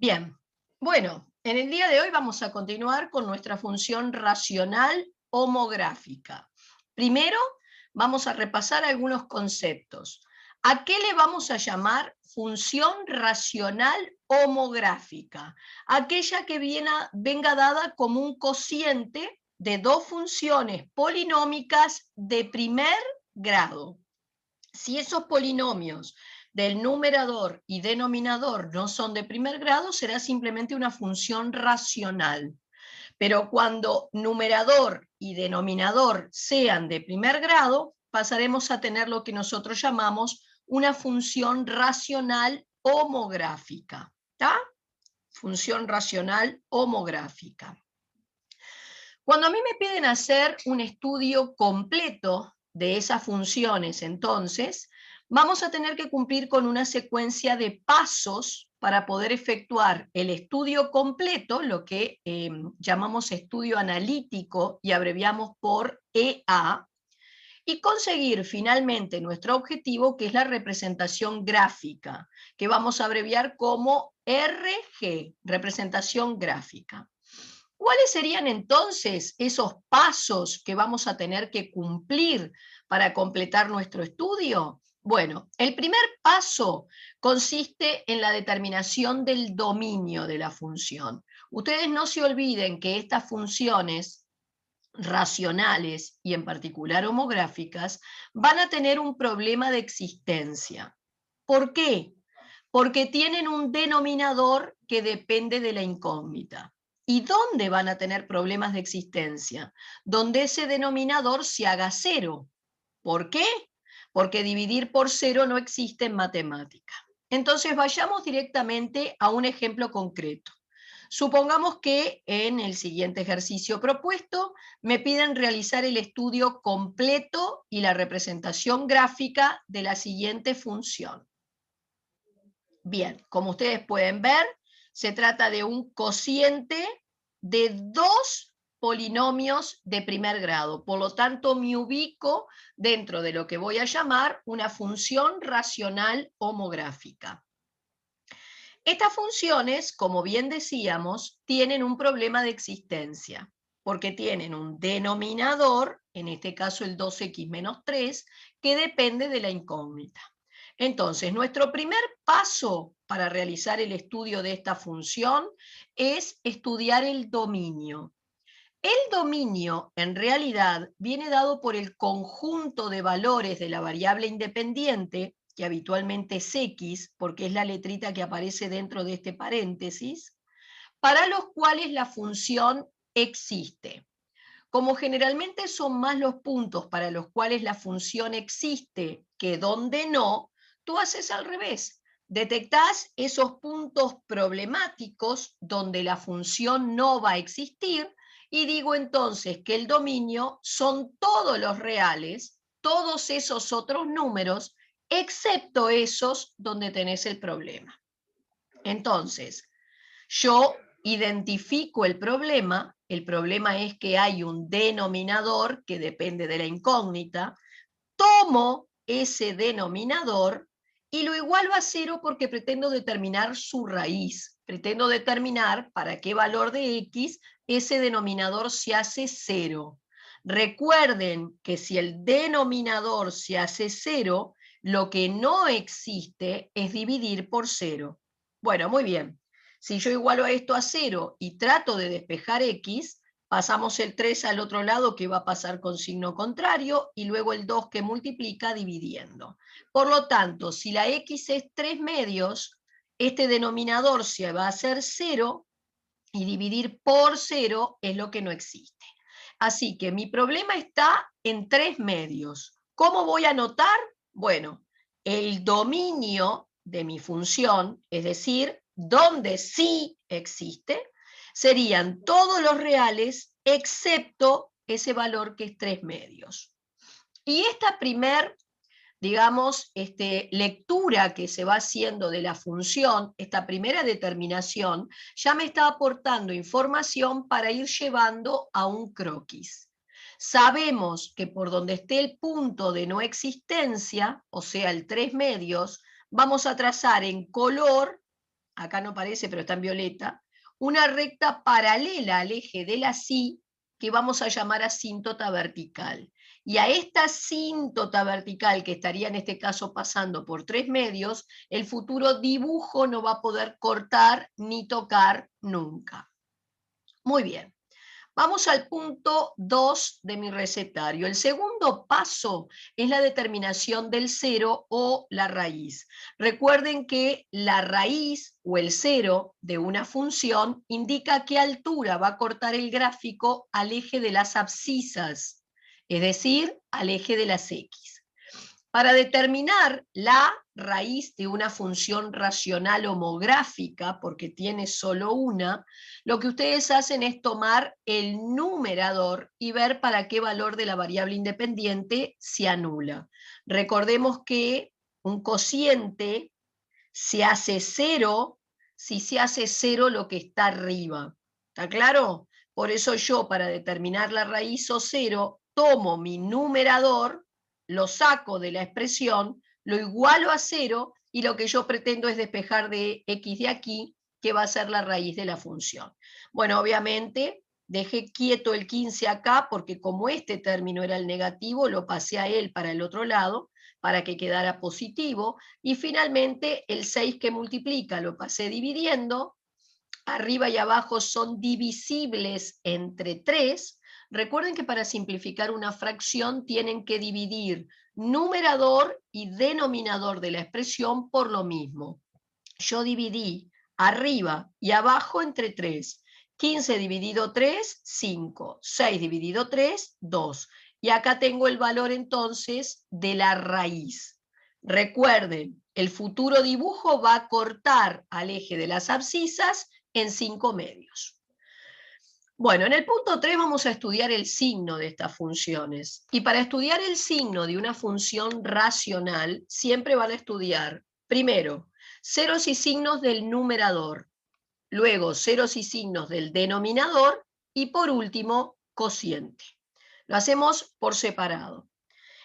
Bien, bueno, en el día de hoy vamos a continuar con nuestra función racional homográfica. Primero, vamos a repasar algunos conceptos. ¿A qué le vamos a llamar función racional homográfica? Aquella que venga dada como un cociente de dos funciones polinómicas de primer grado. Si esos polinomios del numerador y denominador no son de primer grado, será simplemente una función racional. Pero cuando numerador y denominador sean de primer grado, pasaremos a tener lo que nosotros llamamos una función racional homográfica. ¿Está? Función racional homográfica. Cuando a mí me piden hacer un estudio completo de esas funciones, entonces, vamos a tener que cumplir con una secuencia de pasos para poder efectuar el estudio completo, lo que llamamos estudio analítico y abreviamos por EA, y conseguir finalmente nuestro objetivo, que es la representación gráfica, que vamos a abreviar como RG, representación gráfica. ¿Cuáles serían entonces esos pasos que vamos a tener que cumplir para completar nuestro estudio? Bueno, el primer paso consiste en la determinación del dominio de la función. Ustedes no se olviden que estas funciones racionales y en particular homográficas van a tener un problema de existencia. ¿Por qué? Porque tienen un denominador que depende de la incógnita. ¿Y dónde van a tener problemas de existencia? Donde ese denominador se haga cero. ¿Por qué? Porque dividir por cero no existe en matemática. Entonces vayamos directamente a un ejemplo concreto. Supongamos que en el siguiente ejercicio propuesto me piden realizar el estudio completo y la representación gráfica de la siguiente función. Bien, como ustedes pueden ver, se trata de un cociente de dos polinomios de primer grado. Por lo tanto, me ubico dentro de lo que voy a llamar una función racional homográfica. Estas funciones, como bien decíamos, tienen un problema de existencia, porque tienen un denominador, en este caso el 2x menos 3, que depende de la incógnita. Entonces, nuestro primer paso para realizar el estudio de esta función es estudiar el dominio. El dominio, en realidad, viene dado por el conjunto de valores de la variable independiente, que habitualmente es x, porque es la letrita que aparece dentro de este paréntesis, para los cuales la función existe. Como generalmente son más los puntos para los cuales la función existe que donde no, tú haces al revés. Detectás esos puntos problemáticos donde la función no va a existir y digo entonces que el dominio son todos los reales, todos esos otros números, excepto esos donde tenés el problema. Entonces, yo identifico el problema es que hay un denominador que depende de la incógnita, tomo ese denominador y lo igualo a cero porque pretendo determinar su raíz, pretendo determinar para qué valor de x ese denominador se hace cero. Recuerden que si el denominador se hace cero, lo que no existe es dividir por cero. Bueno, muy bien. Si yo igualo esto a cero y trato de despejar x, pasamos el 3 al otro lado, que va a pasar con signo contrario, y luego el 2 que multiplica dividiendo. Por lo tanto, si la x es 3 medios, este denominador se va a hacer 0, y dividir por 0 es lo que no existe. Así que mi problema está en 3 medios. ¿Cómo voy a anotar? Bueno, el dominio de mi función, es decir, donde sí existe, serían todos los reales excepto ese valor que es 3 medios. Y esta primer, digamos, lectura que se va haciendo de la función, esta primera determinación, ya me está aportando información para ir llevando a un croquis. Sabemos que por donde esté el punto de no existencia, o sea, el 3 medios, vamos a trazar en color acá no aparece, pero está en violeta, una recta paralela al eje de la Y, que vamos a llamar asíntota vertical. Y a esta asíntota vertical, que estaría en este caso pasando por 3 medios, el futuro dibujo no va a poder cortar ni tocar nunca. Muy bien. Vamos al punto 2 de mi recetario. El segundo paso es la determinación del cero o la raíz. Recuerden que la raíz o el cero de una función indica a qué altura va a cortar el gráfico al eje de las abscisas, es decir, al eje de las X. Para determinar la raíz de una función racional homográfica, porque tiene solo una, lo que ustedes hacen es tomar el numerador y ver para qué valor de la variable independiente se anula. Recordemos que un cociente se hace cero si se hace cero lo que está arriba. ¿Está claro? Por eso yo, para determinar la raíz o cero, tomo mi numerador, lo saco de la expresión, lo igualo a cero, y lo que yo pretendo es despejar de x de aquí, que va a ser la raíz de la función. Bueno, obviamente dejé quieto el 15 acá, porque como este término era el negativo, lo pasé a él para el otro lado, para que quedara positivo, y finalmente el 6 que multiplica lo pasé dividiendo, arriba y abajo son divisibles entre 3. Recuerden que para simplificar una fracción tienen que dividir numerador y denominador de la expresión por lo mismo. Yo dividí arriba y abajo entre 3. 15 dividido 3, 5. 6 dividido 3, 2. Y acá tengo el valor entonces de la raíz. Recuerden, el futuro dibujo va a cortar al eje de las abscisas en 5 medios. Bueno, en el punto 3 vamos a estudiar el signo de estas funciones. Y para estudiar el signo de una función racional, siempre van a estudiar, primero, ceros y signos del numerador, luego ceros y signos del denominador, y por último, cociente. Lo hacemos por separado.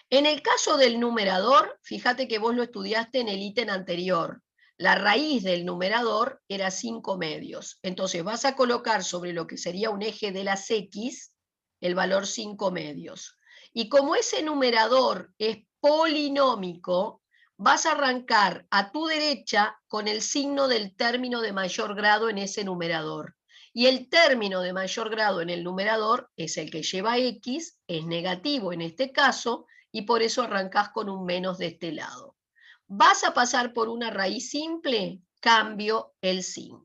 En el caso del numerador, fíjate que vos lo estudiaste en el ítem anterior. La raíz del numerador era 5 medios. Entonces vas a colocar sobre lo que sería un eje de las X el valor 5 medios. Y como ese numerador es polinómico, vas a arrancar a tu derecha con el signo del término de mayor grado en ese numerador. Y el término de mayor grado en el numerador es el que lleva X, es negativo en este caso, y por eso arrancás con un menos de este lado. ¿Vas a pasar por una raíz simple? Cambio el signo.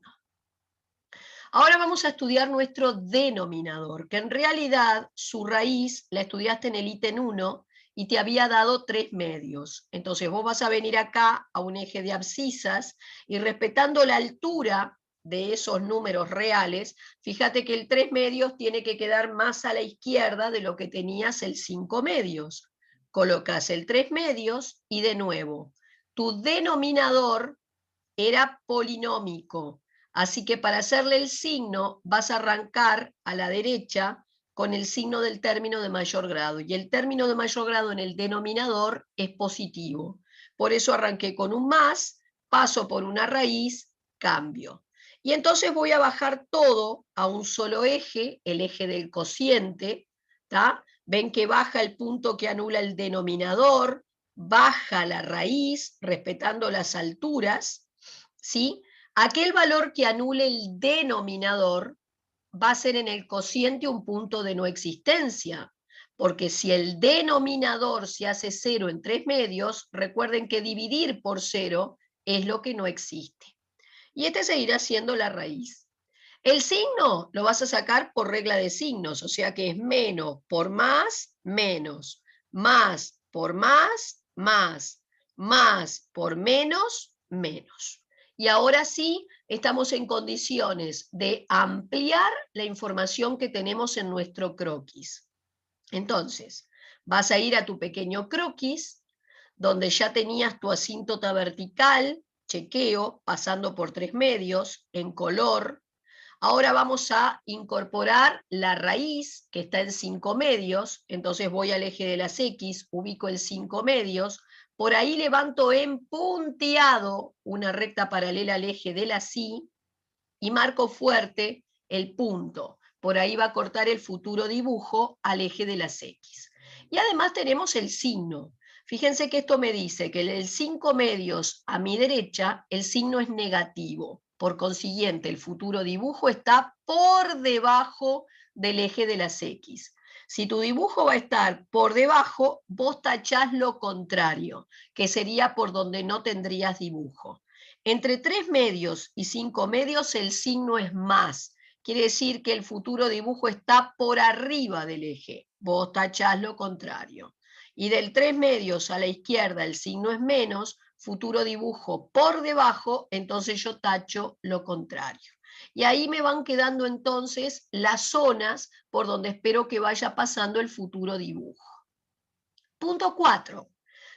Ahora vamos a estudiar nuestro denominador, que en realidad su raíz la estudiaste en el ítem 1 y te había dado 3 medios. Entonces vos vas a venir acá a un eje de abscisas y, respetando la altura de esos números reales, fíjate que el 3 medios tiene que quedar más a la izquierda de lo que tenías el 5 medios. Colocas el 3 medios y, de nuevo, tu denominador era polinómico. Así que para hacerle el signo vas a arrancar a la derecha con el signo del término de mayor grado. Y el término de mayor grado en el denominador es positivo. Por eso arranqué con un más, paso por una raíz, cambio. Y entonces voy a bajar todo a un solo eje, el eje del cociente. ¿Tá? Ven que baja el punto que anula el denominador, baja la raíz, respetando las alturas, ¿sí? Aquel valor que anule el denominador va a ser en el cociente un punto de no existencia, porque si el denominador se hace 0 en 3 medios, recuerden que dividir por 0 es lo que no existe. Y este seguirá siendo la raíz. El signo lo vas a sacar por regla de signos, o sea que es menos por más, menos, más por más, más por menos, menos. Y ahora sí, estamos en condiciones de ampliar la información que tenemos en nuestro croquis. Entonces, vas a ir a tu pequeño croquis, donde ya tenías tu asíntota vertical, chequeo, pasando por 3 medios, en color. Ahora vamos a incorporar la raíz, que está en 5 medios, entonces voy al eje de las X, ubico el 5 medios, por ahí levanto en punteado una recta paralela al eje de la Y y marco fuerte el punto. Por ahí va a cortar el futuro dibujo al eje de las X. Y además tenemos el signo. Fíjense que esto me dice que el 5 medios a mi derecha, el signo es negativo. Por consiguiente, el futuro dibujo está por debajo del eje de las X. Si tu dibujo va a estar por debajo, vos tachás lo contrario, que sería por donde no tendrías dibujo. Entre 3 medios y 5 medios el signo es más. Quiere decir que el futuro dibujo está por arriba del eje. Vos tachás lo contrario. Y del 3 medios a la izquierda el signo es menos, futuro dibujo por debajo, entonces yo tacho lo contrario. Y ahí me van quedando entonces las zonas por donde espero que vaya pasando el futuro dibujo. Punto 4.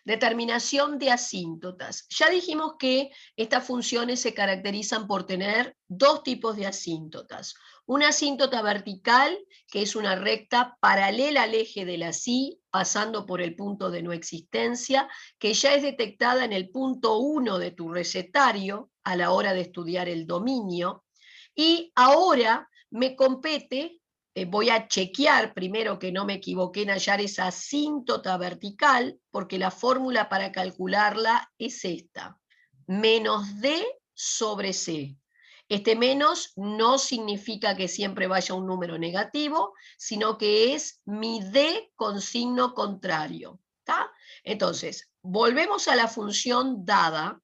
Determinación de asíntotas. Ya dijimos que estas funciones se caracterizan por tener dos tipos de asíntotas. Una asíntota vertical, que es una recta paralela al eje de la Y, pasando por el punto de no existencia, que ya es detectada en el punto 1 de tu recetario a la hora de estudiar el dominio. Y ahora me compete, voy a chequear primero que no me equivoqué en hallar esa asíntota vertical, porque la fórmula para calcularla es esta, menos D sobre C. Este menos no significa que siempre vaya un número negativo, sino que es mi D con signo contrario. ¿Tá? Entonces, volvemos a la función dada,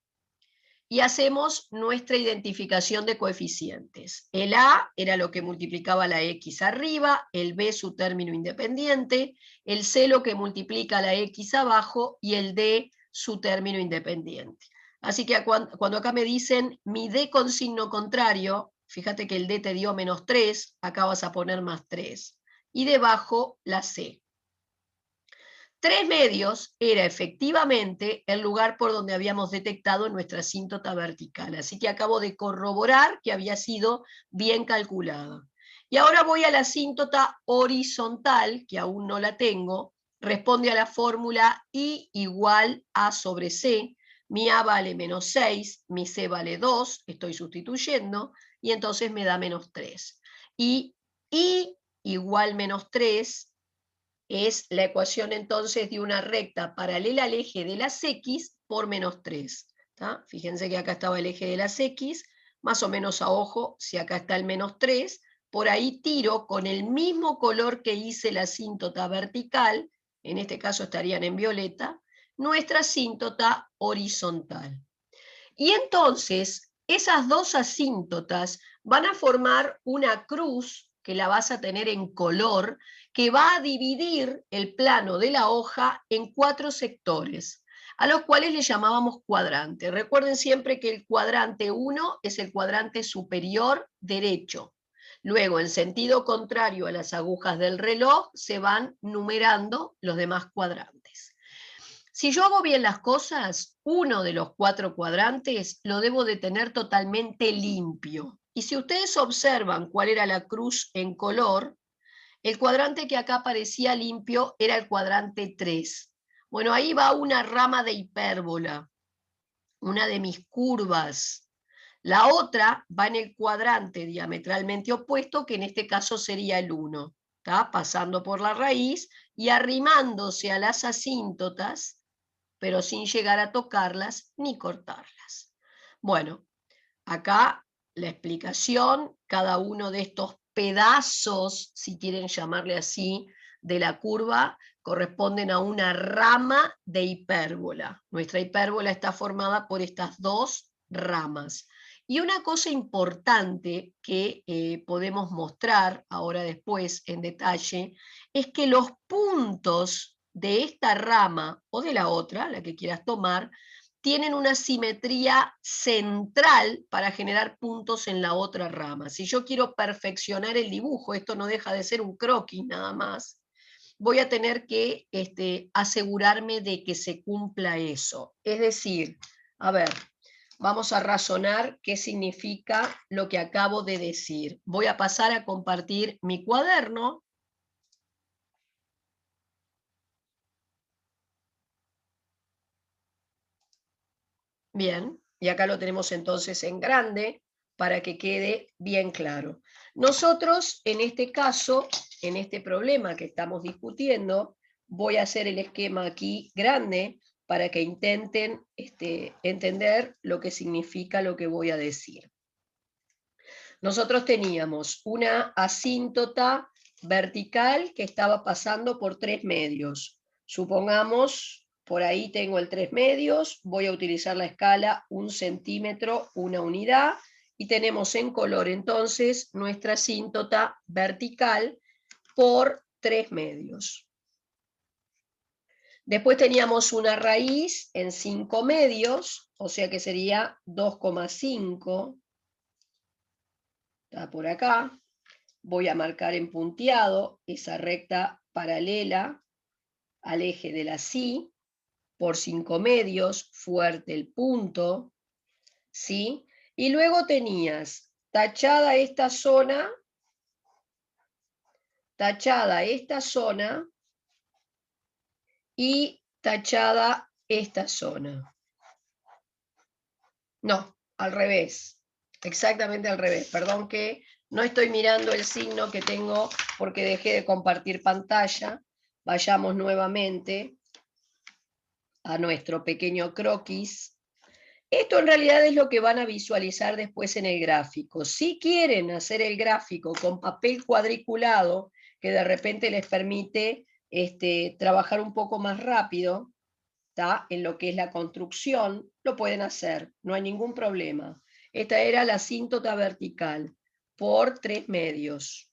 y hacemos nuestra identificación de coeficientes. El A era lo que multiplicaba la X arriba, el B su término independiente, el C lo que multiplica la X abajo y el D su término independiente. Así que cuando acá me dicen mi D con signo contrario, fíjate que el D te dio menos 3, acá vas a poner más 3. Y debajo la C. 3 medios era efectivamente el lugar por donde habíamos detectado nuestra asíntota vertical. Así que acabo de corroborar que había sido bien calculada. Y ahora voy a la asíntota horizontal, que aún no la tengo. Responde a la fórmula I igual A sobre C. Mi A vale menos 6, mi C vale 2, estoy sustituyendo, y entonces me da menos 3. Y I igual menos 3 es la ecuación entonces de una recta paralela al eje de las X por menos 3. ¿Tá? Fíjense que acá estaba el eje de las X, más o menos a ojo, si acá está el menos 3, por ahí tiro con el mismo color que hice la asíntota vertical, en este caso estarían en violeta, nuestra asíntota horizontal. Y entonces, esas dos asíntotas van a formar una cruz que la vas a tener en color, que va a dividir el plano de la hoja en 4 sectores, a los cuales le llamábamos cuadrante. Recuerden siempre que el cuadrante 1 es el cuadrante superior derecho. Luego, en sentido contrario a las agujas del reloj, se van numerando los demás cuadrantes. Si yo hago bien las cosas, uno de los 4 cuadrantes lo debo de tener totalmente limpio. Y si ustedes observan cuál era la cruz en color, el cuadrante que acá parecía limpio era el cuadrante 3. Bueno, ahí va una rama de hipérbola, una de mis curvas. La otra va en el cuadrante diametralmente opuesto, que en este caso sería el 1, ¿tá? Pasando por la raíz y arrimándose a las asíntotas, pero sin llegar a tocarlas ni cortarlas. Bueno, acá la explicación, cada uno de estos pedazos, si quieren llamarle así, de la curva, corresponden a una rama de hipérbola. Nuestra hipérbola está formada por estas dos ramas. Y una cosa importante que podemos mostrar ahora después en detalle, es que los puntos de esta rama o de la otra, la que quieras tomar, tienen una simetría central para generar puntos en la otra rama. Si yo quiero perfeccionar el dibujo, esto no deja de ser un croquis nada más, voy a tener que asegurarme de que se cumpla eso. Es decir, a ver, vamos a razonar qué significa lo que acabo de decir. Voy a pasar a compartir mi cuaderno. Bien, y acá lo tenemos entonces en grande para que quede bien claro. Nosotros, en este caso, en este problema que estamos discutiendo, voy a hacer el esquema aquí grande para que intenten entender lo que significa lo que voy a decir. Nosotros teníamos una asíntota vertical que estaba pasando por 3 medios. Supongamos, por ahí tengo el 3 medios, voy a utilizar la escala 1 centímetro, 1 unidad, y tenemos en color entonces nuestra asíntota vertical por 3 medios. Después teníamos una raíz en 5 medios, o sea que sería 2,5. Está por acá. Voy a marcar en punteado esa recta paralela al eje de la CI, por 5 medios, fuerte el punto, ¿sí? Y luego tenías tachada esta zona y tachada esta zona. No, al revés, exactamente al revés. Perdón que no estoy mirando el signo que tengo porque dejé de compartir pantalla. Vayamos nuevamente a nuestro pequeño croquis. Esto en realidad es lo que van a visualizar después en el gráfico. Si quieren hacer el gráfico con papel cuadriculado, que de repente les permite trabajar un poco más rápido, ¿tá? En lo que es la construcción, lo pueden hacer, no hay ningún problema. Esta era la asíntota vertical por 3 medios.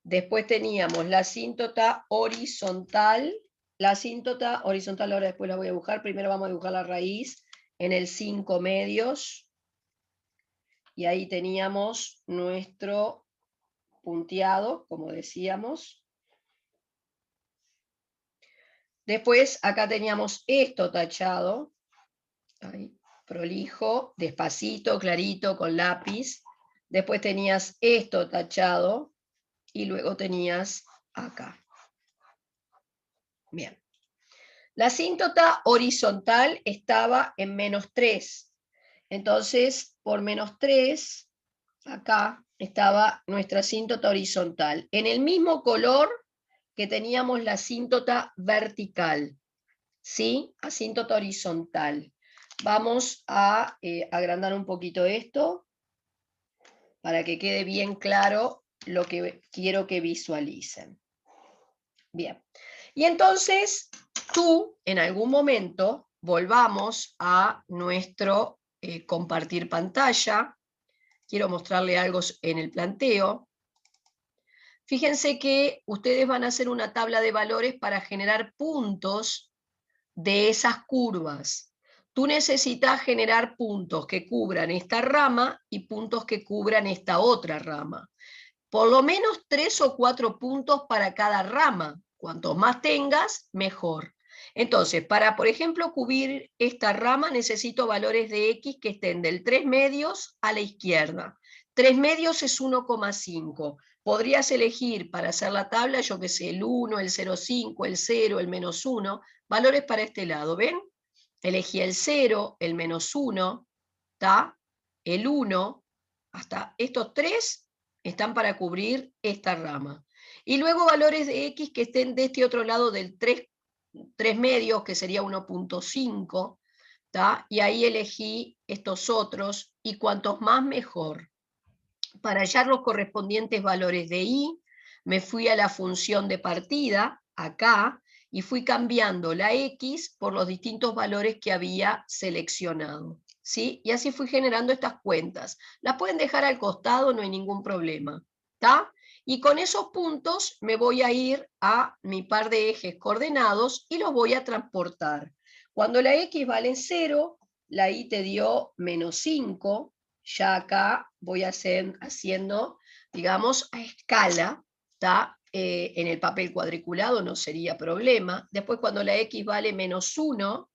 Después teníamos la asíntota horizontal. La asíntota horizontal ahora después la voy a dibujar. Primero vamos a dibujar la raíz en el 5 medios. Y ahí teníamos nuestro punteado, como decíamos. Después acá teníamos esto tachado. Ahí, prolijo, despacito, clarito, con lápiz. Después tenías esto tachado. Y luego tenías acá. Bien. La asíntota horizontal estaba en -3. Entonces, por -3, acá estaba nuestra asíntota horizontal. En el mismo color que teníamos la asíntota vertical. ¿Sí? Asíntota horizontal. Vamos a agrandar un poquito esto para que quede bien claro lo que quiero que visualicen. Bien. Y entonces, tú, en algún momento, volvamos a nuestro compartir pantalla. Quiero mostrarle algo en el planteo. Fíjense que ustedes van a hacer una tabla de valores para generar puntos de esas curvas. Tú necesitas generar puntos que cubran esta rama y puntos que cubran esta otra rama. Por lo menos 3 o 4 puntos para cada rama. Cuantos más tengas, mejor. Entonces, para, por ejemplo, cubrir esta rama, necesito valores de X que estén del 3 medios a la izquierda. 3 medios es 1,5. Podrías elegir para hacer la tabla, yo que sé, el 1, el 0,5, el 0, el -1, valores para este lado, ¿ven? Elegí el 0, el -1, ¿tá? El 1, hasta estos 3 están para cubrir esta rama. Y luego valores de X que estén de este otro lado del 3 medios, que sería 1,5, y ahí elegí estos otros, y cuantos más mejor. Para hallar los correspondientes valores de Y, me fui a la función de partida, acá, y fui cambiando la X por los distintos valores que había seleccionado. ¿Sí? Y así fui generando estas cuentas. Las pueden dejar al costado, no hay ningún problema. ¿Tá? Y con esos puntos me voy a ir a mi par de ejes coordenados y los voy a transportar. Cuando la X vale 0, la Y te dio -5, ya acá voy haciendo, digamos, a escala, ¿tá? En el papel cuadriculado no sería problema. Después cuando la X vale -1,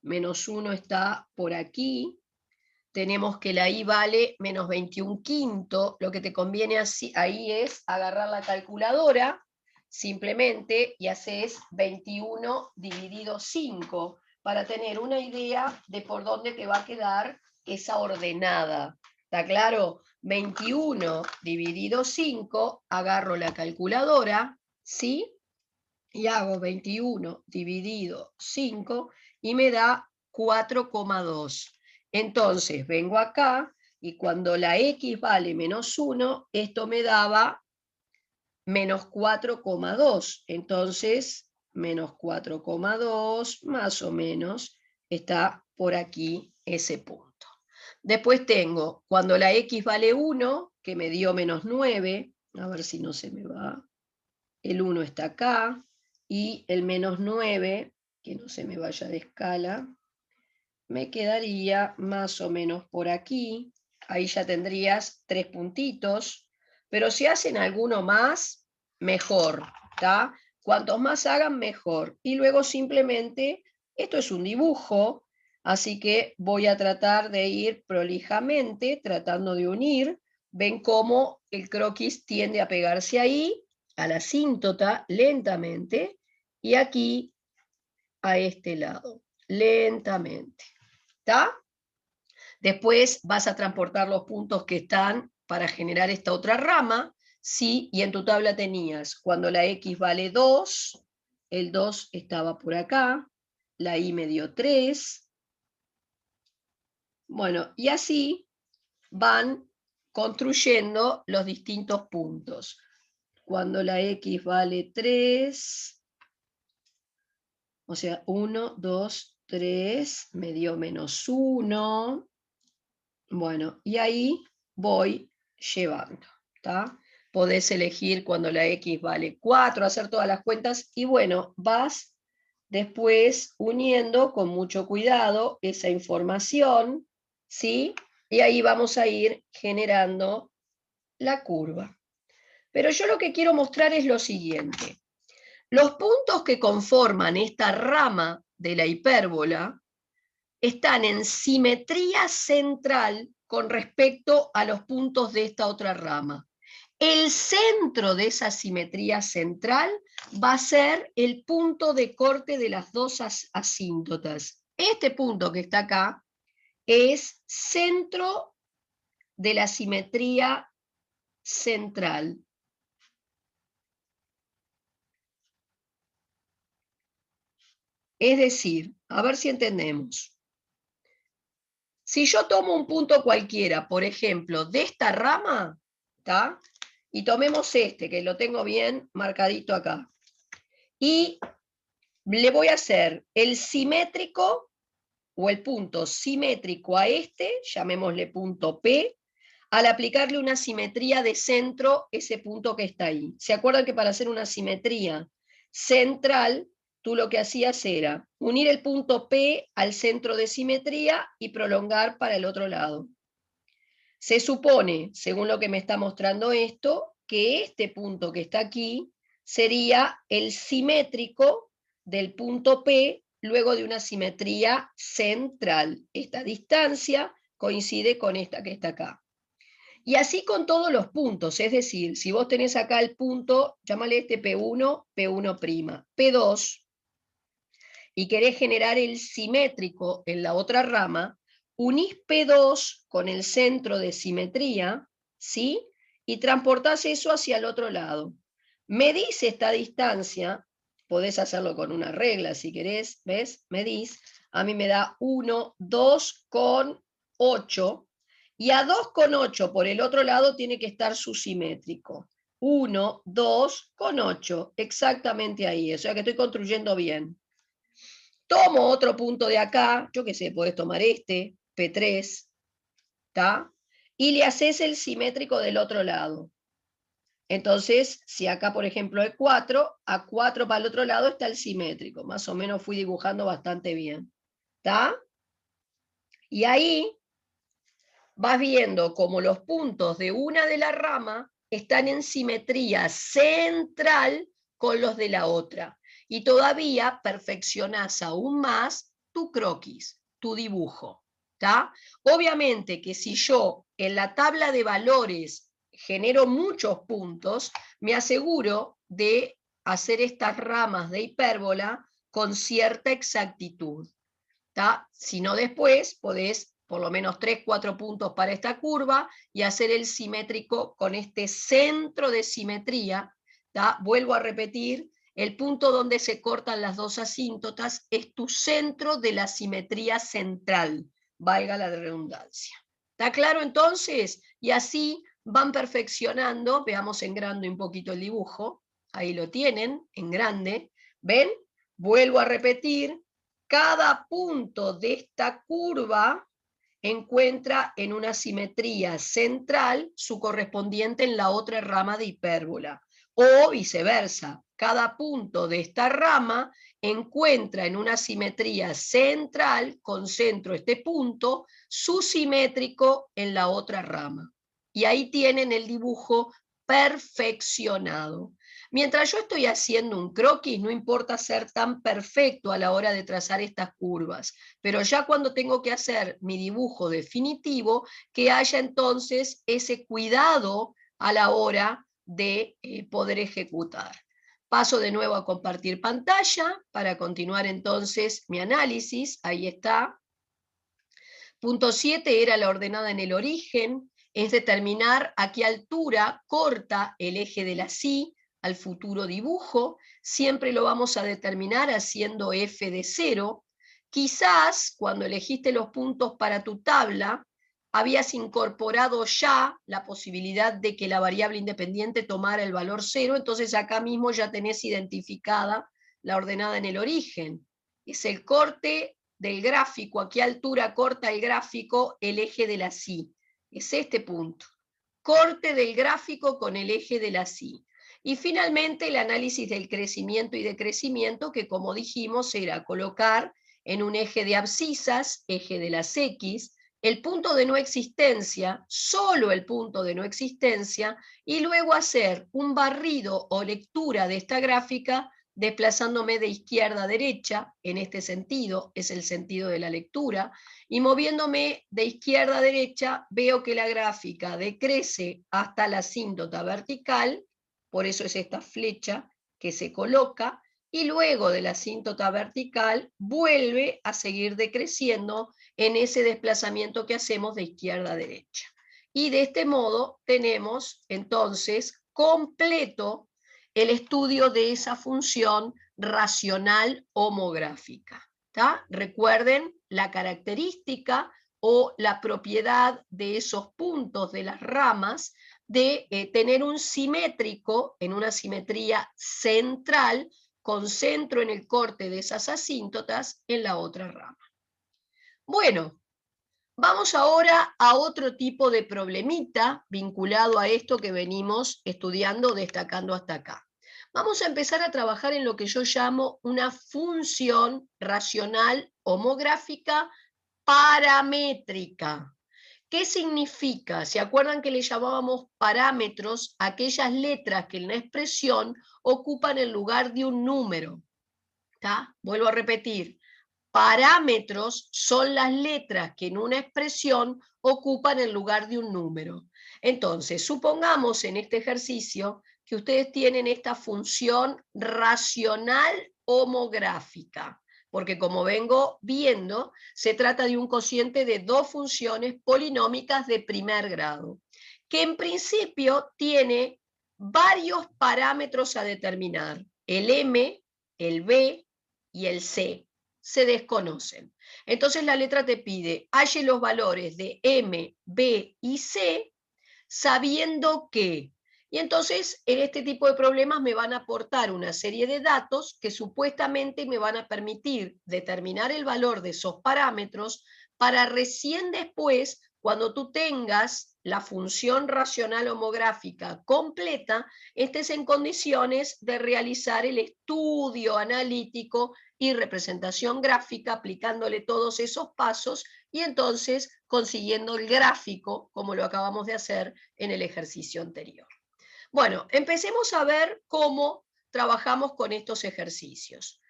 -1 está por aquí, tenemos que la Y vale -21/5, lo que te conviene ahí es agarrar la calculadora, simplemente, y haces 21 dividido 5, para tener una idea de por dónde te va a quedar esa ordenada. ¿Está claro? 21 dividido 5, agarro la calculadora, ¿sí? Y hago 21 dividido 5 y me da 4,2. Entonces vengo acá y cuando la x vale menos 1, esto me daba menos 4,2. Entonces, menos 4,2 más o menos está por aquí ese punto. Después tengo, cuando la x vale 1, que me dio menos 9, a ver si no se me va, el 1 está acá, y el menos 9, que no se me vaya de escala, me quedaría más o menos por aquí. Ahí ya tendrías 3 puntitos, pero si hacen alguno más, mejor, ¿está? Cuantos más hagan, mejor. Y luego simplemente, esto es un dibujo, así que voy a tratar de ir prolijamente, tratando de unir. Ven cómo el croquis tiende a pegarse ahí, a la asíntota, lentamente, y aquí, a este lado, lentamente. ¿Está? Después vas a transportar los puntos que están para generar esta otra rama, ¿sí? Y en tu tabla tenías, cuando la x vale 2, el 2 estaba por acá, la y me dio 3. Bueno, y así van construyendo los distintos puntos. Cuando la x vale 3, o sea, 1, 2, 3, me dio menos 1. Bueno, y ahí voy llevando, ¿está? Podés elegir cuando la x vale 4, hacer todas las cuentas, y bueno, vas después uniendo con mucho cuidado esa información, ¿sí? Y ahí vamos a ir generando la curva. Pero yo lo que quiero mostrar es lo siguiente. Los puntos que conforman esta rama de la hipérbola están en simetría central con respecto a los puntos de esta otra rama. El centro de esa simetría central va a ser el punto de corte de las dos asíntotas. Este punto que está acá es centro de la simetría central. Es decir, a ver si entendemos. Si yo tomo un punto cualquiera, por ejemplo, de esta rama, ¿tá? Y tomemos este, que lo tengo bien marcadito acá. Y le voy a hacer el simétrico, o el punto simétrico a este, llamémosle punto P, al aplicarle una simetría de centro, ese punto que está ahí. ¿Se acuerdan que para hacer una simetría central, tú lo que hacías era unir el punto P al centro de simetría y prolongar para el otro lado? Se supone, según lo que me está mostrando esto, que este punto que está aquí sería el simétrico del punto P luego de una simetría central. Esta distancia coincide con esta que está acá. Y así con todos los puntos, es decir, si vos tenés acá el punto, llámale este P1, P1', P2, y querés generar el simétrico en la otra rama, unís P2 con el centro de simetría, ¿sí? Y transportás eso hacia el otro lado. Medís esta distancia, podés hacerlo con una regla si querés, ¿ves? Medís, a mí me da 1, 2,8, y a 2,8 por el otro lado tiene que estar su simétrico. 1, 2,8, exactamente ahí, o sea que estoy construyendo bien. Tomo otro punto de acá, yo qué sé, podés tomar este, P3, ¿está? Y le haces el simétrico del otro lado. Entonces, si acá, por ejemplo, hay 4, a 4 para el otro lado está el simétrico. Más o menos fui dibujando bastante bien. ¿Está? Y ahí vas viendo cómo los puntos de una de la rama están en simetría central con los de la otra. Y todavía perfeccionás aún más tu croquis, tu dibujo. ¿Tá? Obviamente que si yo en la tabla de valores genero muchos puntos, me aseguro de hacer estas ramas de hipérbola con cierta exactitud. ¿tá? Si no, después podés por lo menos 3, 4 puntos para esta curva y hacer el simétrico con este centro de simetría. ¿Tá? Vuelvo a repetir, el punto donde se cortan las dos asíntotas es tu centro de la simetría central, valga la redundancia. ¿Está claro entonces? Y así van perfeccionando, veamos en grande un poquito el dibujo, ahí lo tienen, en grande, ¿ven? Vuelvo a repetir, cada punto de esta curva encuentra en una simetría central su correspondiente en la otra rama de hipérbola, o viceversa, cada punto de esta rama encuentra en una simetría central, con centro este punto, su simétrico en la otra rama. Y ahí tienen el dibujo perfeccionado. Mientras yo estoy haciendo un croquis, no importa ser tan perfecto a la hora de trazar estas curvas, pero ya cuando tengo que hacer mi dibujo definitivo, que haya entonces ese cuidado a la hora de poder ejecutar. Paso de nuevo a compartir pantalla para continuar entonces mi análisis. Ahí está. Punto 7 era la ordenada en el origen, es determinar a qué altura corta el eje de la Y al futuro dibujo. Siempre lo vamos a determinar haciendo f de 0. Quizás cuando elegiste los puntos para tu tabla, habías incorporado ya la posibilidad de que la variable independiente tomara el valor 0, entonces acá mismo ya tenés identificada la ordenada en el origen. Es el corte del gráfico, a qué altura corta el gráfico el eje de la Y. Es este punto. Corte del gráfico con el eje de la Y. Y finalmente el análisis del crecimiento y decrecimiento, que como dijimos era colocar en un eje de abscisas, eje de las X, el punto de no existencia, solo el punto de no existencia, y luego hacer un barrido o lectura de esta gráfica desplazándome de izquierda a derecha, en este sentido, es el sentido de la lectura, y moviéndome de izquierda a derecha, veo que la gráfica decrece hasta la asíntota vertical, por eso es esta flecha que se coloca, y luego de la asíntota vertical vuelve a seguir decreciendo en ese desplazamiento que hacemos de izquierda a derecha. Y de este modo tenemos entonces completo el estudio de esa función racional homográfica. ¿Tá? Recuerden la característica o la propiedad de esos puntos de las ramas de tener un simétrico en una simetría central con centro en el corte de esas asíntotas en la otra rama. Bueno, vamos ahora a otro tipo de problemita vinculado a esto que venimos estudiando, destacando hasta acá. Vamos a empezar a trabajar en lo que yo llamo una función racional homográfica paramétrica. ¿Qué significa? ¿Se acuerdan que le llamábamos parámetros a aquellas letras que en la expresión ocupan el lugar de un número? ¿Tá? Vuelvo a repetir. Parámetros son las letras que en una expresión ocupan el lugar de un número. Entonces, supongamos en este ejercicio que ustedes tienen esta función racional homográfica, porque como vengo viendo, se trata de un cociente de dos funciones polinómicas de primer grado, que en principio tiene varios parámetros a determinar, el m, el b y el c. Se desconocen. Entonces la letra te pide, halle los valores de M, B y C, sabiendo que. Y entonces en este tipo de problemas me van a aportar una serie de datos que supuestamente me van a permitir determinar el valor de esos parámetros para recién después, cuando tú tengas la función racional homográfica completa, estés en condiciones de realizar el estudio analítico y representación gráfica aplicándole todos esos pasos y entonces consiguiendo el gráfico como lo acabamos de hacer en el ejercicio anterior. Bueno, empecemos a ver cómo trabajamos con estos ejercicios.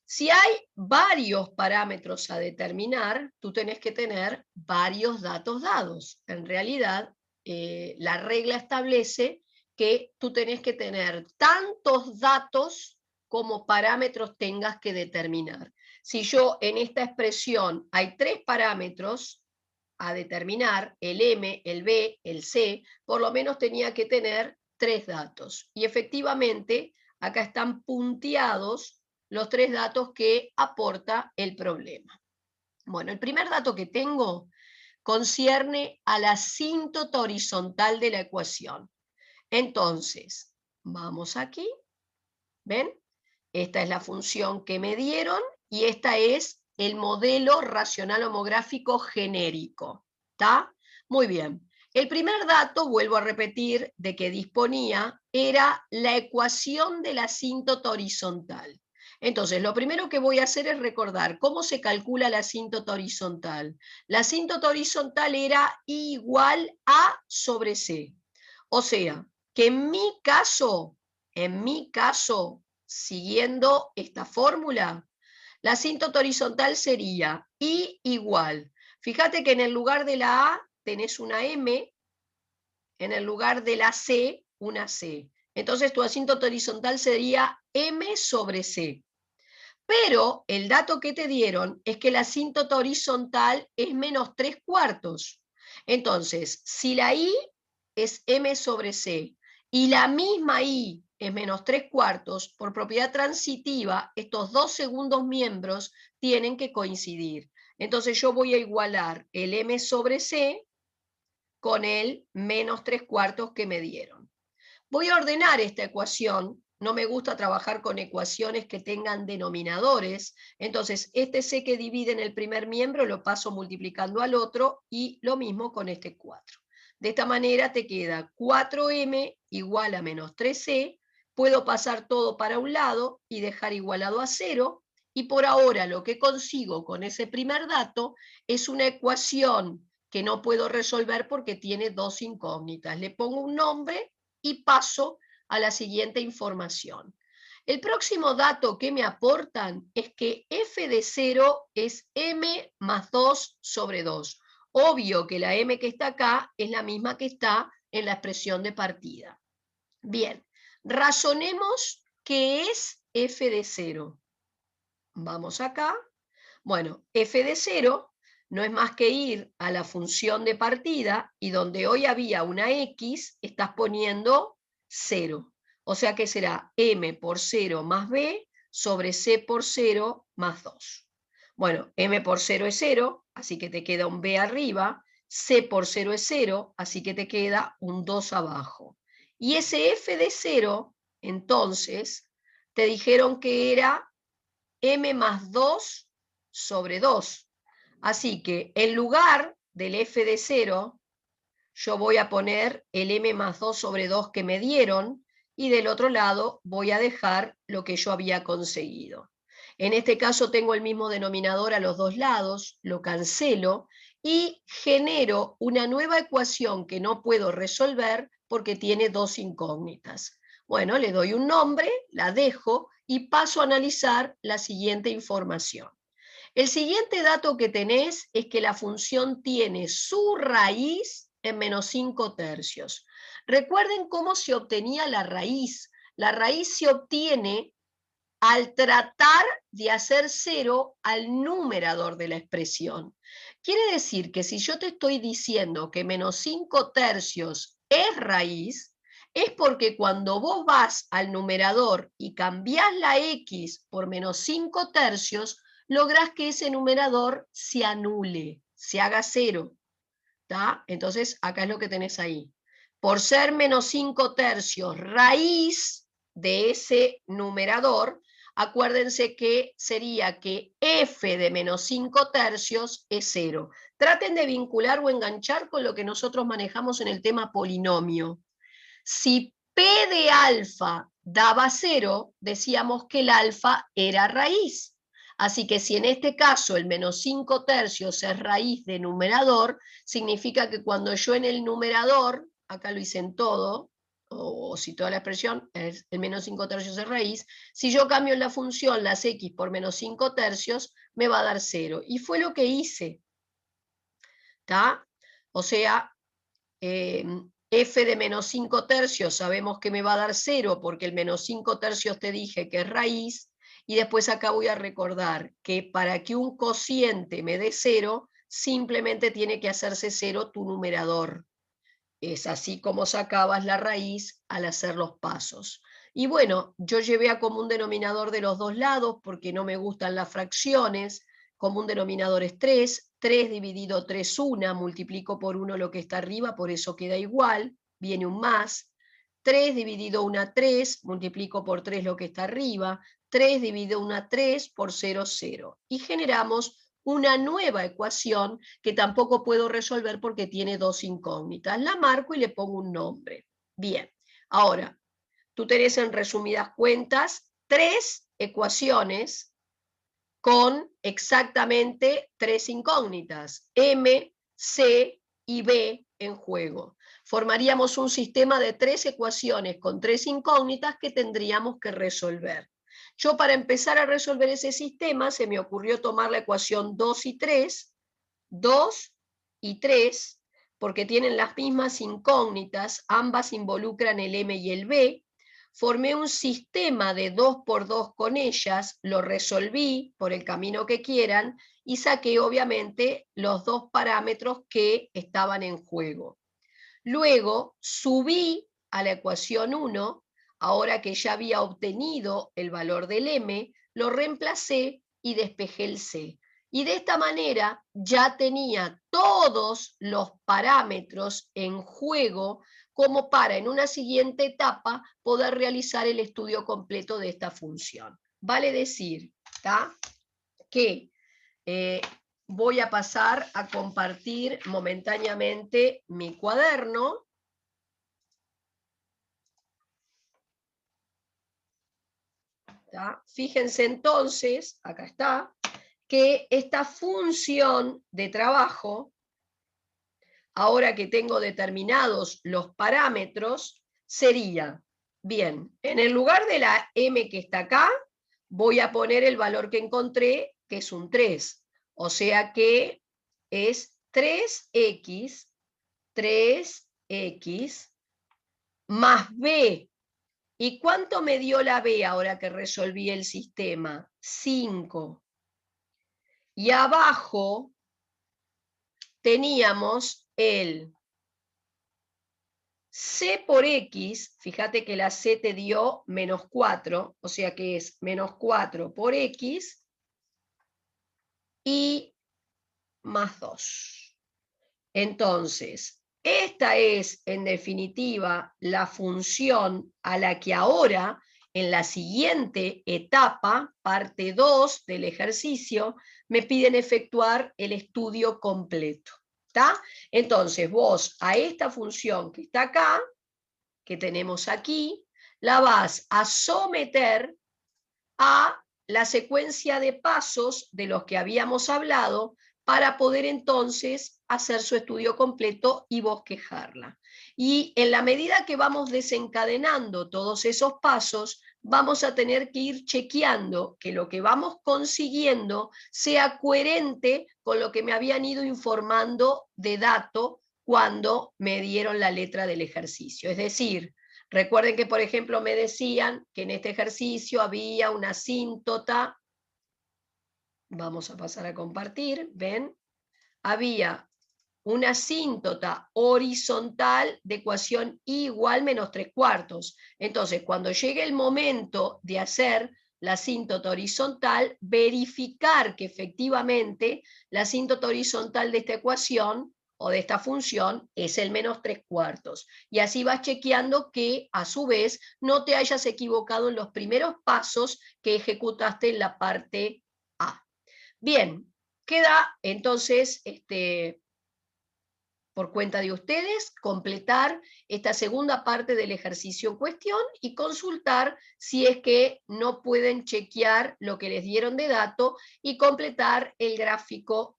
Si hay varios parámetros a determinar, tú tenés que tener varios datos dados. En realidad, la regla establece que tú tenés que tener tantos datos como parámetros tengas que determinar. Si yo en esta expresión hay 3 parámetros a determinar, el M, el B, el C, por lo menos tenía que tener 3 datos. Y efectivamente, acá están punteados los 3 datos que aporta el problema. Bueno, el primer dato que tengo concierne a la asíntota horizontal de la ecuación. Entonces, vamos aquí, ¿ven? Esta es la función que me dieron y esta es el modelo racional homográfico genérico. ¿Está? Muy bien. El primer dato, vuelvo a repetir, de que disponía, era la ecuación de la asíntota horizontal. Entonces, lo primero que voy a hacer es recordar cómo se calcula la asíntota horizontal. La asíntota horizontal era I igual a sobre C. O sea, que en mi caso, siguiendo esta fórmula, la asíntota horizontal sería I igual. Fíjate que en el lugar de la A tenés una M, en el lugar de la C, una C. Entonces tu asíntota horizontal sería M sobre C. Pero el dato que te dieron es que la asíntota horizontal es menos 3/4. Entonces, si la I es M sobre C y la misma I es menos 3/4, por propiedad transitiva, estos dos segundos miembros tienen que coincidir. Entonces yo voy a igualar el M sobre C con el menos 3/4 que me dieron. Voy a ordenar esta ecuación. No me gusta trabajar con ecuaciones que tengan denominadores. Entonces, este C que divide en el primer miembro lo paso multiplicando al otro y lo mismo con este 4. De esta manera te queda 4M igual a menos 3C. Puedo pasar todo para un lado y dejar igualado a 0. Y por ahora lo que consigo con ese primer dato es una ecuación que no puedo resolver porque tiene dos incógnitas. Le pongo un nombre y paso a la siguiente información. El próximo dato que me aportan es que f de 0 es m más 2 sobre 2. Obvio que la m que está acá es la misma que está en la expresión de partida. Bien, razonemos qué es f de 0. Vamos acá. Bueno, f de 0 no es más que ir a la función de partida y donde hoy había una x, estás poniendo 0. O sea que será m por 0 más b sobre c por 0 más 2. Bueno, m por 0 es 0, así que te queda un b arriba. C por 0 es 0, así que te queda un 2 abajo. Y ese f de 0, entonces, te dijeron que era m más 2 sobre 2. Así que en lugar del f de 0, yo voy a poner el m más 2 sobre 2 que me dieron y del otro lado voy a dejar lo que yo había conseguido. En este caso tengo el mismo denominador a los dos lados, lo cancelo y genero una nueva ecuación que no puedo resolver porque tiene dos incógnitas. Bueno, le doy un nombre, la dejo y paso a analizar la siguiente información. El siguiente dato que tenés es que la función tiene su raíz en menos 5 tercios. Recuerden cómo se obtenía la raíz. La raíz se obtiene al tratar de hacer 0 al numerador de la expresión. Quiere decir que si yo te estoy diciendo que menos 5 tercios es raíz, es porque cuando vos vas al numerador y cambiás la x por menos 5 tercios, lográs que ese numerador se anule, se haga 0. ¿Tá? Entonces, acá es lo que tenés ahí. Por ser menos 5 tercios raíz de ese numerador, acuérdense que sería que f de menos 5 tercios es 0. Traten de vincular o enganchar con lo que nosotros manejamos en el tema polinomio. Si p de alfa daba 0, decíamos que el alfa era raíz. Así que si en este caso el menos 5 tercios es raíz de numerador, significa que cuando yo en el numerador, acá lo hice en todo, o si toda la expresión es el menos 5 tercios es raíz, si yo cambio en la función las x por menos 5 tercios, me va a dar 0. Y fue lo que hice. ¿Está? O sea, f de menos 5 tercios sabemos que me va a dar 0 porque el menos 5 tercios te dije que es raíz, Y después acá voy a recordar que para que un cociente me dé 0, simplemente tiene que hacerse 0 tu numerador. Es así como sacabas la raíz al hacer los pasos. Y bueno, yo llevé a común denominador de los dos lados porque no me gustan las fracciones. Común denominador es 3. 3 dividido 3, 1. Multiplico por 1 lo que está arriba, por eso queda igual. Viene un más. 3 dividido 1, 3. Multiplico por 3 lo que está arriba. 3 dividido 1, 3 por 0, 0. Y generamos una nueva ecuación que tampoco puedo resolver porque tiene dos incógnitas. La marco y le pongo un nombre. Bien, ahora, tú tenés en resumidas cuentas 3 ecuaciones con exactamente 3 incógnitas, M, C y B en juego. Formaríamos un sistema de 3 ecuaciones con 3 incógnitas que tendríamos que resolver. Yo, para empezar a resolver ese sistema, se me ocurrió tomar la ecuación 2 y 3, 2 y 3, porque tienen las mismas incógnitas, ambas involucran el M y el B. Formé un sistema de 2 por 2 con ellas, lo resolví por el camino que quieran y saqué obviamente los dos parámetros que estaban en juego. Luego subí a la ecuación 1, ahora que ya había obtenido el valor del M, lo reemplacé y despejé el C. Y de esta manera ya tenía todos los parámetros en juego como para en una siguiente etapa poder realizar el estudio completo de esta función. Vale decir, ¿tá?, que voy a pasar a compartir momentáneamente mi cuaderno. ¿Tá? Fíjense entonces, acá está, que esta función de trabajo, ahora que tengo determinados los parámetros, sería, bien, en el lugar de la m que está acá, voy a poner el valor que encontré, que es un 3. O sea que es 3x más b. ¿Y cuánto me dio la b ahora que resolví el sistema? 5. Y abajo teníamos el c por x, fíjate que la c te dio menos 4, o sea que es menos 4 por x y más 2. Entonces, esta es, en definitiva, la función a la que ahora, en la siguiente etapa, parte 2 del ejercicio, me piden efectuar el estudio completo. ¿Está? Entonces, vos a esta función que está acá, que tenemos aquí, la vas a someter a la secuencia de pasos de los que habíamos hablado para poder entonces hacer su estudio completo y bosquejarla. Y en la medida que vamos desencadenando todos esos pasos, vamos a tener que ir chequeando que lo que vamos consiguiendo sea coherente con lo que me habían ido informando de dato cuando me dieron la letra del ejercicio. Es decir, recuerden que, por ejemplo, me decían que en este ejercicio había una asíntota. Vamos a pasar a compartir, ¿ven? Había una asíntota horizontal de ecuación y igual menos 3/4. Entonces, cuando llegue el momento de hacer la asíntota horizontal, verificar que efectivamente la asíntota horizontal de esta ecuación o de esta función es el menos 3/4. Y así vas chequeando que, a su vez, no te hayas equivocado en los primeros pasos que ejecutaste en la parte A. Bien, queda entonces por cuenta de ustedes completar esta segunda parte del ejercicio en cuestión y consultar si es que no pueden chequear lo que les dieron de dato y completar el gráfico